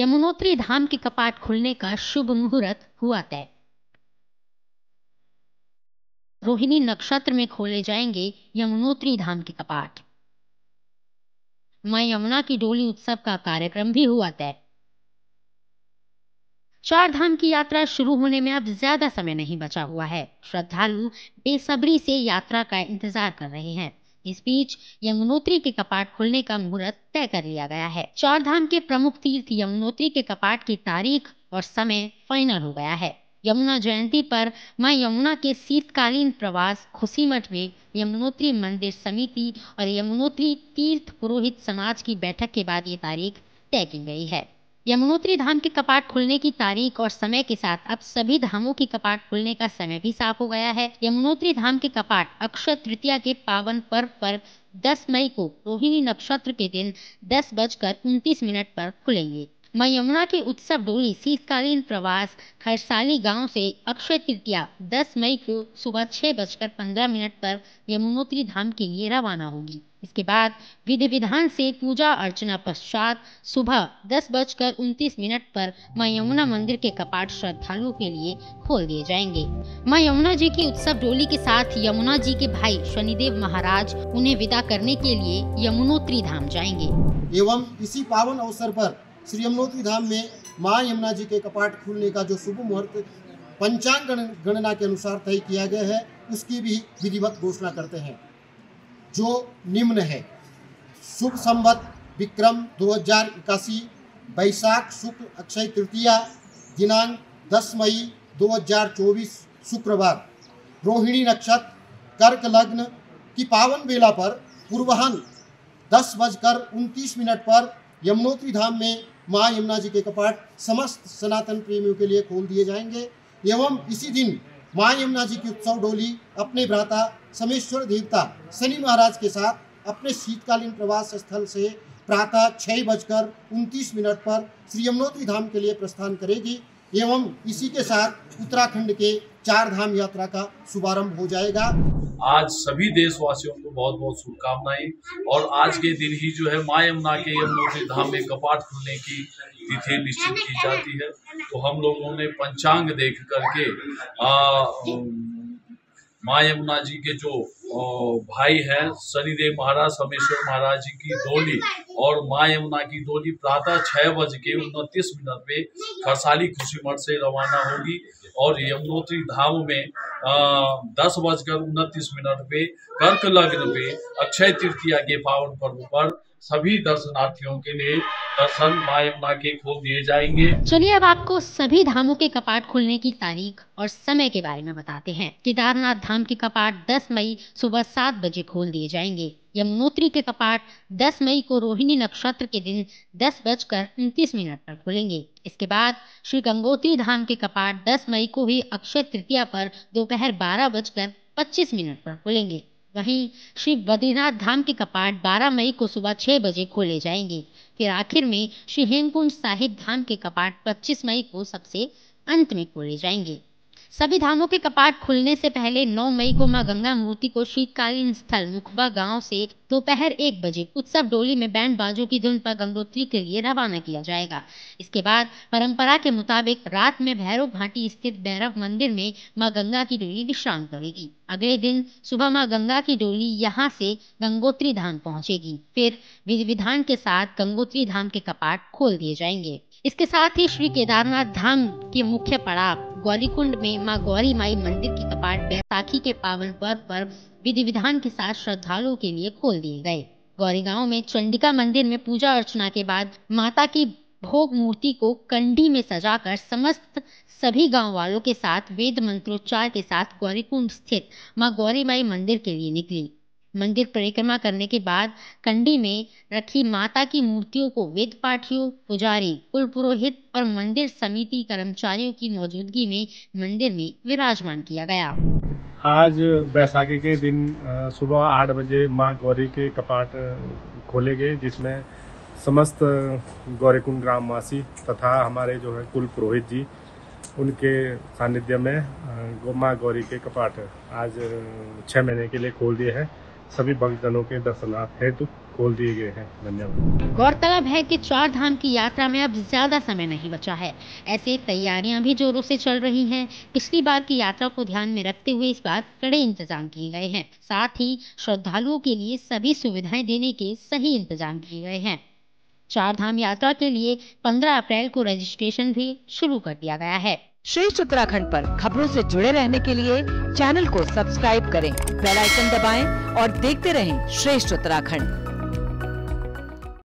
यमुनोत्री धाम के कपाट खुलने का शुभ मुहूर्त हुआ तय। रोहिणी नक्षत्र में खोले जाएंगे यमुनोत्री धाम के कपाट। मां यमुना की डोली उत्सव का कार्यक्रम भी हुआ तय। 4 धाम की यात्रा शुरू होने में अब ज्यादा समय नहीं बचा हुआ है। श्रद्धालु बेसब्री से यात्रा का इंतजार कर रहे हैं। इस बीच यमुनोत्री के कपाट खुलने का मुहूर्त तय कर लिया गया है। 4 धाम के प्रमुख तीर्थ यमुनोत्री के कपाट की तारीख और समय फाइनल हो गया है। यमुना जयंती पर मां यमुना के शीतकालीन प्रवास खुशीमठ में यमुनोत्री मंदिर समिति और यमुनोत्री तीर्थ पुरोहित समाज की बैठक के बाद ये तारीख तय की गई है। यमुनोत्री धाम के कपाट खुलने की तारीख और समय के साथ अब सभी धामों की कपाट खुलने का समय भी साफ हो गया है। यमुनोत्री धाम के कपाट अक्षय तृतीया के पावन पर्व पर 10 मई को रोहिणी नक्षत्र के दिन 10:29 पर खुलेंगे। मां यमुना की उत्सव डोली शीतकालीन प्रवास खरसाली गांव से अक्षय तृतीया 10 मई को सुबह 6:15 पर यमुनोत्री धाम के लिए रवाना होगी। इसके बाद विधि विधान से पूजा अर्चना पश्चात सुबह 10:29 पर मां यमुना मंदिर के कपाट श्रद्धालुओं के लिए खोल दिए जाएंगे। मां यमुना जी की उत्सव डोली के साथ यमुना जी के भाई शनिदेव महाराज उन्हें विदा करने के लिए यमुनोत्री धाम जाएंगे। एवं इसी पावन अवसर पर श्री यमुनोत्री धाम में मां यमुना जी के कपाट खुलने का जो शुभ मुहूर्त पंचांग गणना के अनुसार तय किया गया है, उसकी भी विधिवत घोषणा करते हैं, जो निम्न है। शुभ संवत विक्रम 2081 वैशाख शुक्ल अक्षय तृतीया दिनांक 10 मई 2024 शुक्रवार रोहिणी नक्षत्र कर्क लग्न की पावन बेला पर पूर्वाह्न 10:29 पर यमुनोत्री धाम में मां यमुना जी के कपाट समस्त सनातन प्रेमियों के लिए खोल दिए जाएंगे। एवं इसी दिन मां यमुना जी की उत्सव डोली अपने भ्राता समेश्वर देवता शनि महाराज के साथ अपने शीतकालीन प्रवास स्थल से प्रातः 6:29 पर श्री यमुनोत्री धाम के लिए प्रस्थान करेगी। एवं इसी के साथ उत्तराखंड के 4 धाम यात्रा का शुभारंभ हो जाएगा। आज सभी देशवासियों को बहुत बहुत शुभकामनाएं। और आज के दिन ही जो है मां यमुना के यमुनोत्री धाम में कपाट खुलने की तिथि निश्चित की जाती है। तो हम लोगों ने पंचांग देख करके मां यमुना जी के जो भाई हैं शनिदेव महाराज समेश्वर महाराज जी की डोली और मां यमुना की डोली प्रातः 6:29 पे खरसाली खुशीमठ से रवाना होगी और यमुनोत्री धाम में 10:29 पे कर्क लग्न पे अक्षय तृतीया के पावन पर्व पर सभी दर्शनार्थियों के लिए दर्शन मां यमुना के खोल दिए जाएंगे। चलिए अब आपको सभी धामों के कपाट खुलने की तारीख और समय के बारे में बताते हैं। केदारनाथ धाम के कपाट 10 मई सुबह 7 बजे खोल दिए जाएंगे। यमुनोत्री के कपाट 10 मई को रोहिणी नक्षत्र के दिन 10:29 पर खुलेंगे। इसके बाद श्री गंगोत्री धाम के कपाट 10 मई को ही अक्षय तृतीया पर दोपहर 12:25 पर खुलेंगे। वहीं श्री बद्रीनाथ धाम के कपाट 12 मई को सुबह 6 बजे खोले जाएंगे। फिर आखिर में श्री हेमकुंड साहिब धाम के कपाट 25 मई को सबसे अंत में खोले जाएंगे। सभी धामों के कपाट खुलने से पहले 9 मई को मां गंगा मूर्ति को शीतकालीन स्थल मुखबा गांव से दोपहर 1 बजे उत्सव डोली में बैंड बाजों की धुन पर गंगोत्री के लिए रवाना किया जाएगा। इसके बाद परंपरा के मुताबिक रात में भैरव घाटी स्थित भैरव मंदिर में मां गंगा की डोली विश्राम करेगी। अगले दिन सुबह मां गंगा की डोली यहां से गंगोत्री धाम पहुंचेगी। फिर विधि विधान के साथ गंगोत्री धाम के कपाट खोल दिए जाएंगे। इसके साथ ही श्री केदारनाथ धाम के मुख्य पड़ाव गौरीकुंड में मां गौरी माई मंदिर के कपाट बैसाखी के पावन पर्व पर विधि विधान के साथ श्रद्धालुओं के लिए खोल दिए गए। गौरी गांव में चंडिका मंदिर में पूजा अर्चना के बाद माता की भोग मूर्ति को कंडी में सजाकर समस्त सभी गांव वालों के साथ वेद मंत्रोच्चार के साथ गौरीकुंड स्थित मां गौरी माई मंदिर के लिए निकली। मंदिर परिक्रमा करने के बाद कंडी में रखी माता की मूर्तियों को वेद पाठियों, पुजारी, कुल पुरोहित और मंदिर समिति कर्मचारियों की मौजूदगी में मंदिर में विराजमान किया गया। आज बैसाखी के दिन सुबह 8 बजे मां गौरी के कपाट खोले गए, जिसमें समस्त गौरीकुंड ग्रामवासी तथा हमारे जो है कुल पुरोहित जी उनके सानिध्य में मां गौरी के कपाट आज 6 महीने के लिए खोल दिए हैं। सभी भक्तजनों के दर्शनार्थ हेतु खोल दिए गए हैं। धन्यवाद। गौरतलब है कि 4 धाम की यात्रा में अब ज्यादा समय नहीं बचा है। ऐसे तैयारियां भी जोरों से चल रही हैं। पिछली बार की यात्रा को ध्यान में रखते हुए इस बार कड़े इंतजाम किए गए हैं। साथ ही श्रद्धालुओं के लिए सभी सुविधाएं देने के सही इंतजाम किए गए हैं। 4 धाम यात्रा के लिए 15 अप्रैल को रजिस्ट्रेशन भी शुरू कर दिया गया है। श्रेष्ठ उत्तराखंड पर खबरों से जुड़े रहने के लिए चैनल को सब्सक्राइब करें, बेल आइकन दबाएं और देखते रहें श्रेष्ठ उत्तराखंड।